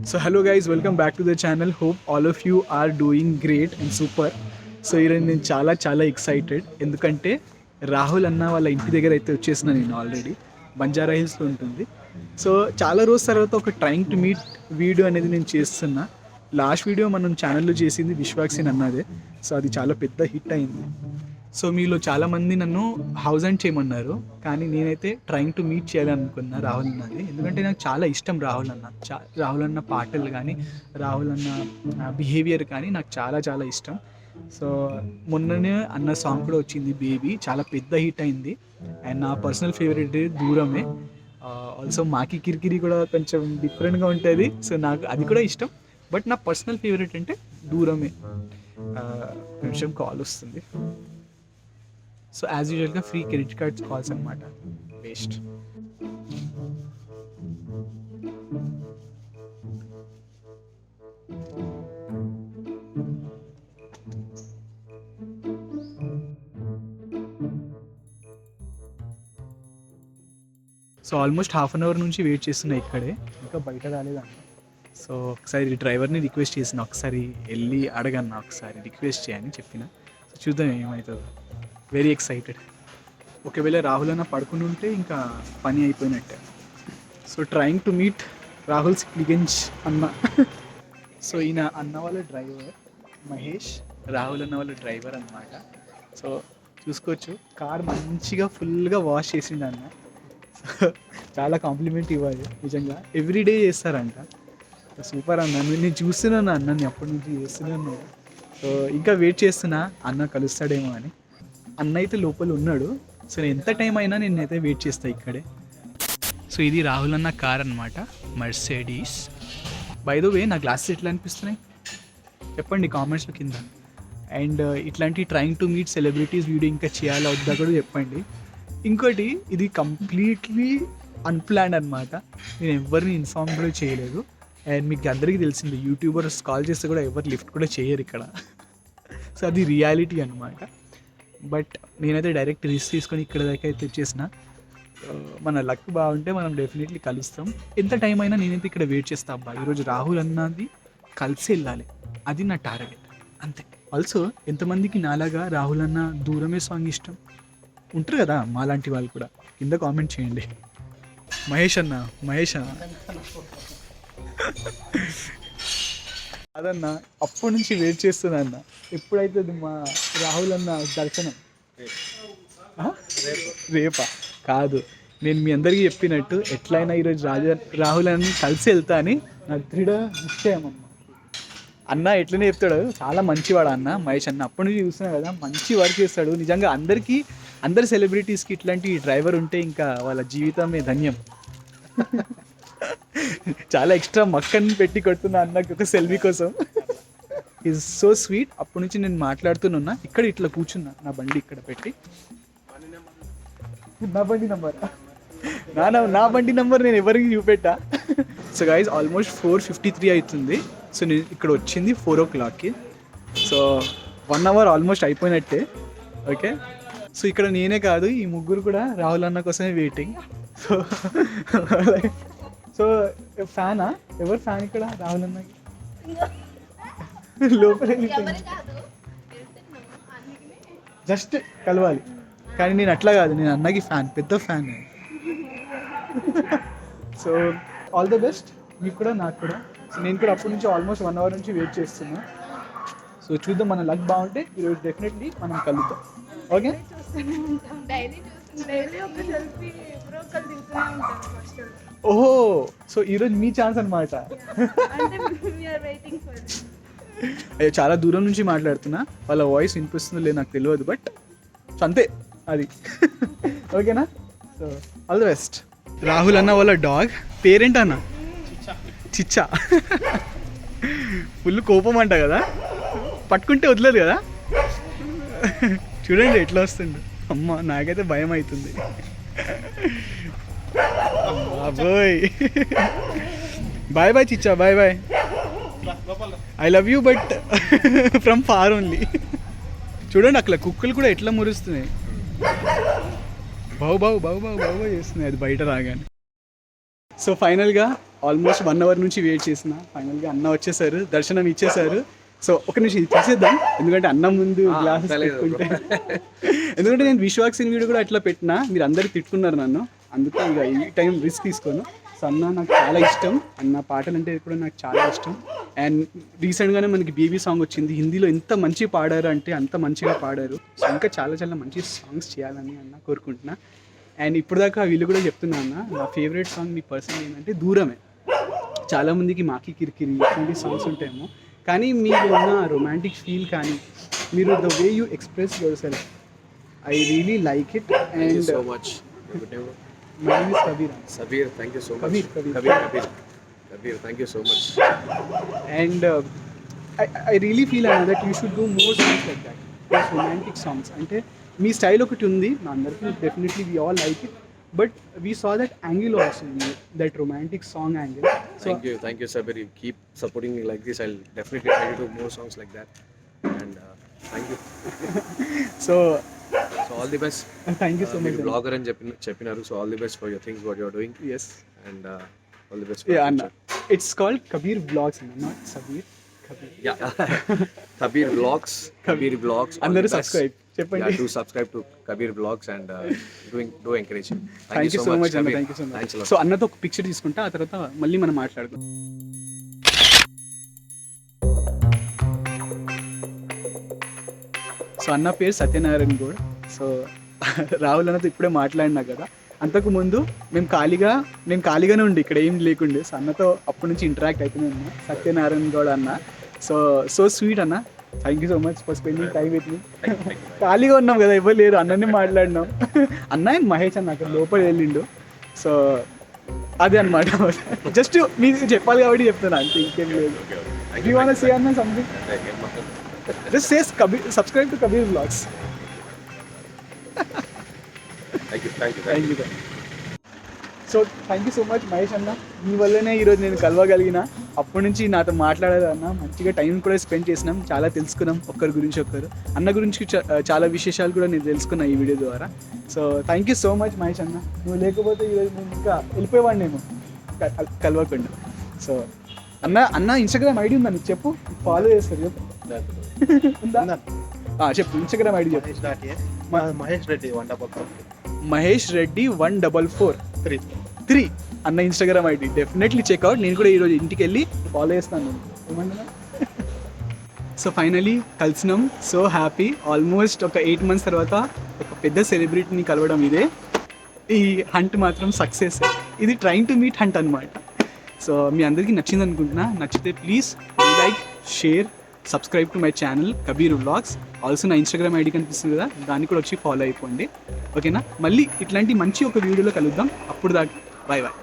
So hello guys, welcome back to the channel. Hope all of you are doing great and super. So ఈరోజు నేను చాలా excited, ఎందుకంటే రాహుల్ అన్న వాళ్ళ ఇంటి దగ్గర అయితే వచ్చేసిన నేను ఆల్రెడీ బంజారా హిల్స్లో ఉంటుంది. సో చాలా రోజుల తర్వాత ఒక ట్రైంగ్ టు మీట్ వీడియో అనేది నేను చేస్తున్నా. లాస్ట్ వీడియో మనం ఛానల్లో చేసింది విశ్వాక్సిన్ అన్నదే. సో అది చాలా పెద్ద హిట్ అయింది. సో మీలో చాలామంది నన్ను హౌస్ అండ్ చేయమన్నారు, కానీ నేనైతే ట్రైంగ్ టు మీట్ చేయాలనుకున్నా రాహుల్ అన్నది. ఎందుకంటే నాకు చాలా ఇష్టం రాహుల్ అన్న. రాహుల్ అన్న పాటలు కానీ, రాహుల్ అన్న బిహేవియర్ కానీ నాకు చాలా ఇష్టం. సో మొన్ననే అన్న సాంగ్ కూడా వచ్చింది, బేబీ, చాలా పెద్ద హిట్ అయింది. అండ్ నా పర్సనల్ ఫేవరెట్ దూరమే. ఆల్సో మాకి కిరికిరి కూడా కొంచెం డిఫరెంట్గా ఉంటుంది, సో నాకు అది కూడా ఇష్టం. బట్ నా పర్సనల్ ఫేవరెట్ అంటే దూరమే. కొంచెం కాల్ వస్తుంది. సో యాజ్ యూజువల్గా ఫ్రీ క్రెడిట్ కార్డ్స్ కాల్స్ అనమాట, waste. So almost half an hour నుంచి వెయిట్ చేస్తున్నా ఇక్కడే, ఇంకా బయట రాలేదన్న. సో ఒకసారి డ్రైవర్ని రిక్వెస్ట్ చేసిన, ఒకసారి వెళ్ళి అడగన్నా, ఒకసారి రిక్వెస్ట్ చేయని చెప్పిన. సో చూద్దాం ఏమవుతుందో. Very excited. ఒకవేళ రాహుల్ అన్న పడుకుని ఉంటే ఇంకా పని అయిపోయినట్టే. So trying to meet Rahul Sipligunj అన్న. సో ఈయన అన్న వాళ్ళ డ్రైవర్ మహేష్, రాహుల్ అన్న వాళ్ళ డ్రైవర్ అన్నమాట. సో చూసుకోవచ్చు, కార్ మంచిగా ఫుల్గా వాష్ చేసిండు అన్న. చాలా కాంప్లిమెంట్ ఇవ్వాలి నిజంగా, ఎవ్రీడే చేస్తారంట. సూపర్ అన్న, నేను చూస్తున్నాను అన్నని అప్పటి నుంచి చేస్తున్నాను. సో ఇంకా వెయిట్ చేస్తున్నా అన్న కలుస్తాడేమో అని. అన్న అయితే లోపల ఉన్నాడు. సో ఎంత టైం అయినా నేనైతే వెయిట్ చేస్తాను ఇక్కడే. సో ఇది రాహుల్ అన్న కార్ అనమాట, మర్సిడీస్. బై ద వే నా గ్లాసెస్ ఎట్లా అనిపిస్తున్నాయి చెప్పండి కామెంట్స్లో కింద. అండ్ ఇట్లాంటి trying to meet celebrities video ఇంకా చేయాలా వద్దా కూడా చెప్పండి. ఇంకోటి, ఇది కంప్లీట్లీ అన్ప్లాన్డ్ అనమాట. నేను ఎవరిని ఇన్ఫార్మ్ కూడా చేయలేదు. అండ్ మీకు అందరికీ తెలిసింది, యూట్యూబర్స్ కాల్ చేస్తే కూడా ఎవరు లిఫ్ట్ కూడా చేయరు ఇక్కడ. సో అది రియాలిటీ అనమాట. బట్ నేనైతే డైరెక్ట్ రిస్క్ తీసుకొని ఇక్కడ దాకా అయితే వచ్చేసిన. మన లక్ బాగుంటే మనం డెఫినెట్లీ కలుస్తాం. ఎంత టైం అయినా నేనైతే ఇక్కడ వెయిట్ చేస్తా. అబ్బా ఈరోజు రాహుల్ అన్నది కలిసి వెళ్ళాలి, అది నా టార్గెట్, అంతే. ఆల్సో ఎంతమందికి నాలాగా రాహుల్ అన్న దూరమే సాంగ్ ఇష్టం ఉంటారు కదా, మాలాంటి వాళ్ళు కూడా కింద కామెంట్ చేయండి. మహేష్ అన్న అదన్నా అప్పటి నుంచి వెయిట్ చేస్తున్నా అన్న, ఎప్పుడైతే మా రాహుల్ అన్న దర్శనం. రేపా కాదు, నేను మీ అందరికీ చెప్పినట్టు ఎట్లయినా ఈరోజు రాహుల్ అన్న కలిసి వెళ్తా అని నాకు దృఢ నిశ్చయం అమ్మ. అన్న ఎట్లనే చెప్తాడు, చాలా మంచివాడు అన్న మహేష్ అన్న. అప్పటి నుంచి చూస్తున్నా కదా, మంచి వర్క్ చేస్తాడు నిజంగా. అందరి సెలబ్రిటీస్కి ఇట్లాంటి డ్రైవర్ ఉంటే ఇంకా వాళ్ళ జీవితమే ధన్యం. చాలా ఎక్స్ట్రా మక్కని పెట్టి కొడుతున్నా అన్నకి ఒక సెల్ఫీ కోసం. Is so sweet. అప్పటి నుంచి నేను మాట్లాడుతున్నా, ఇక్కడ ఇట్లా కూర్చున్నా, నా బండి ఇక్కడ పెట్టి. నా బండి నంబర్ నేను ఎవరికి చూపెట్టా. సో గైజ్ ఆల్మోస్ట్ 4:53 అవుతుంది. సో నేను ఇక్కడ వచ్చింది 4 o'clockకి. సో 1 hour ఆల్మోస్ట్ అయిపోయినట్టే. ఓకే, సో ఇక్కడ నేనే కాదు, ఈ ముగ్గురు కూడా రాహుల్ అన్న కోసమే వెయిటింగ్. సో ఫ్యానా? ఎవరు ఫ్యాన్ ఇక్కడ రాహుల్ అన్నకి? లోపల జస్ట్ కలవాలి, కానీ నేను అట్లా కాదు, నేను అన్నకి ఫ్యాన్, పెద్ద fan. So all the best మీకు కూడా, నాకు కూడా. సో నేను కూడా అప్పటి నుంచి ఆల్మోస్ట్ 1 hour నుంచి వెయిట్ చేస్తున్నా. సో చూద్దాం, మన లక్ బాగుంటే ఈరోజు డెఫినెట్లీ మనం కలుద్దాం. ఓకే, ఓహో, సో ఈరోజు మీ ఛాన్స్ అనమాట. అయ్యో, చాలా దూరం నుంచి మాట్లాడుతున్నా, వాళ్ళ వాయిస్ వినిపిస్తుందో లేదు నాకు తెలియదు, బట్ అంతే అది. ఓకేనా? So all the best. Rahul అన్న వాళ్ళ డాగ్ పేరేంట అన్న? చిచ్చా. ఫుల్ కోపం అంట కదా, పట్టుకుంటే వదలదు కదా. చూడండి ఎట్లా వస్తుండు. అమ్మ నాకైతే భయం అవుతుంది. బాయ్ బాయ్ చిచ్చా, bye. I love you but from far only. చూడండి అట్లా కుక్కలు కూడా ఎట్లా మురుస్తున్నాయి, బావు చేస్తున్నాయి అది బయట రాగానే. సో ఫైనల్గా ఆల్మోస్ట్ 1 అవర్ నుంచి వెయిట్ చేసిన. ఫైనల్గా అన్న వచ్చేసారు, దర్శనం ఇచ్చేసారు. సో ఒక నిమిషం ఇది తీసేద్దాం, ఎందుకంటే అన్న ముందు గ్లాసెస్ పెట్టుకుంటే ఎందుకంటే నేను విశ్వాక్సిన్ వీడియో కూడా అట్లా పెట్టినా, మీరు అందరు తిట్టుకున్నారు నన్ను, అందుకే ఇక ఈ టైం రిస్క్ తీసుకోను. సో అన్న నాకు చాలా ఇష్టం, అన్న పాటలు అంటే కూడా నాకు చాలా ఇష్టం. అండ్ రీసెంట్గానే మనకి బేబీ సాంగ్ వచ్చింది, హిందీలో ఎంత మంచి పాడారు అంటే అంత మంచిగా పాడారు. సో ఇంకా చాలా చాలా మంచి సాంగ్స్ చేయాలని అన్న కోరుకుంటున్నా. అండ్ ఇప్పుడు దాకా వీళ్ళు కూడా చెప్తున్నా అన్న, నా ఫేవరెట్ సాంగ్ మీ పర్సన్ ఏంటంటే దూరమే. చాలామందికి మాకి కిరికిరి ఇట్లాంటి సాంగ్స్ ఉంటాయేమో, కానీ మీరు ఉన్న రొమాంటిక్ ఫీల్ కానీ మీరు the way you express your self, I really like it. And so much. my name is Kabir. Sabir, thank you so much. Kabir, thank you so much. And I really feel that you should do more songs like that, those romantic songs. అంటే మీ style ఒకటి ఉంది, మా అందరికీ definitely we all like it, but we saw that angle also, that romantic song angle. Thank you Sabir, you keep supporting me like this. I'll definitely try to do more songs like that. And thank you. So all the best. Thank you so much. Vlogger and చెప్పినారు, so all the best for your things what you are doing. Yes. And all the best for Yeah, future. Anna. It's called Kabir Vlogs, not Sabir. Kabir. Yeah. Kabir Vlogs. అందరూ subscribe చెప్పండి. Yeah, do subscribe to Kabir Vlogs and do encourage him. Thank you so much, Anna. Kabir. Thank you so much. Thanks a lot. So అన్నతో ఒక picture తీసుకుంటా, ఆ తర్వాత మళ్ళీ మనం మాట్లాడుకుందాం. సో అన్న పేరు సత్యనారాయణ గౌడ్. సో రాహుల్ అన్నతో ఇప్పుడే మాట్లాడినా కదా, అంతకుముందు మేము ఖాళీగానే ఉండి ఇక్కడ ఏం లేకుండే. సో అన్నతో అప్పటి నుంచి ఇంటరాక్ట్ అవుతూనే ఉన్నా. సత్యనారాయణ గౌడ్ అన్న, సో స్వీట్ అన్న. Thank you so much for spending time with me. ఖాళీగా ఉన్నాం కదా, ఎవరు లేరు, అన్ననే మాట్లాడినాం. అన్న అండ్ మహేష్ అన్న అక్కడ లోపల వెళ్ళిండు. సో అదే అనమాట, జస్ట్ మీకు చెప్పాలి కాబట్టి చెప్తున్నా, అంతే, ఇంకేం లేదు. యూ వాంట్ సే అన్న something? Just say subscribe to Kabir Vlogs. Thank you. So thank you so much Mahesh అన్న, మీ వల్లనే ఈరోజు నేను కలవగలిగిన. అప్పటి నుంచి నాతో మాట్లాడారు అన్న, మంచిగా టైం కూడా స్పెండ్ చేసినాం, చాలా తెలుసుకున్నాం ఒకరి గురించి ఒకరు. అన్న గురించి చాలా విశేషాలు కూడా నేను తెలుసుకున్నా ఈ వీడియో ద్వారా. So thank you so much Mahesh అన్న, నువ్వు లేకపోతే ఈరోజు నేను ఇంకా వెళ్ళిపోయేవాడినేమో కలవకుండా. సో అన్న ఇన్స్టాగ్రామ్ ఐడి ఉందా నీకు? చెప్పు, ఫాలో చేస్తారు, చెప్పు. చెప్పు ఇన్స్టాగ్రామ్ ఐడి చెప్పు. మహేష్ రెడ్డి 144 మహేష్ రెడ్డి 144 అన్న ఇన్స్టాగ్రామ్ ఐడి. Definitely checkout. నేను కూడా ఈరోజు ఇంటికి వెళ్ళి ఫాలో చేస్తాను. ఏమన్నా సో ఫైనలీ కలిసినాం, సో హ్యాపీ. ఆల్మోస్ట్ ఒక 8 months తర్వాత ఒక పెద్ద సెలబ్రిటీని కలవడం ఇదే. ఈ హంట్ మాత్రం సక్సెస్. ఇది ట్రైన్ టు మీట్ హంట్ అనమాట. సో మీ అందరికీ నచ్చింది అనుకుంటున్నా. నచ్చితే please like, share, subscribe to my channel Kabir vlogs. Also నా ఇన్స్టాగ్రామ్ ఐడి కనిపిస్తుంది కదా, దాన్ని కూడా వచ్చి ఫాలో అయిపోండి. ఓకేనా? మళ్ళీ ఇట్లాంటి మంచి ఒక వీడియోలో కలుద్దాం. అప్పుడు దాకా బాయ్ బాయ్.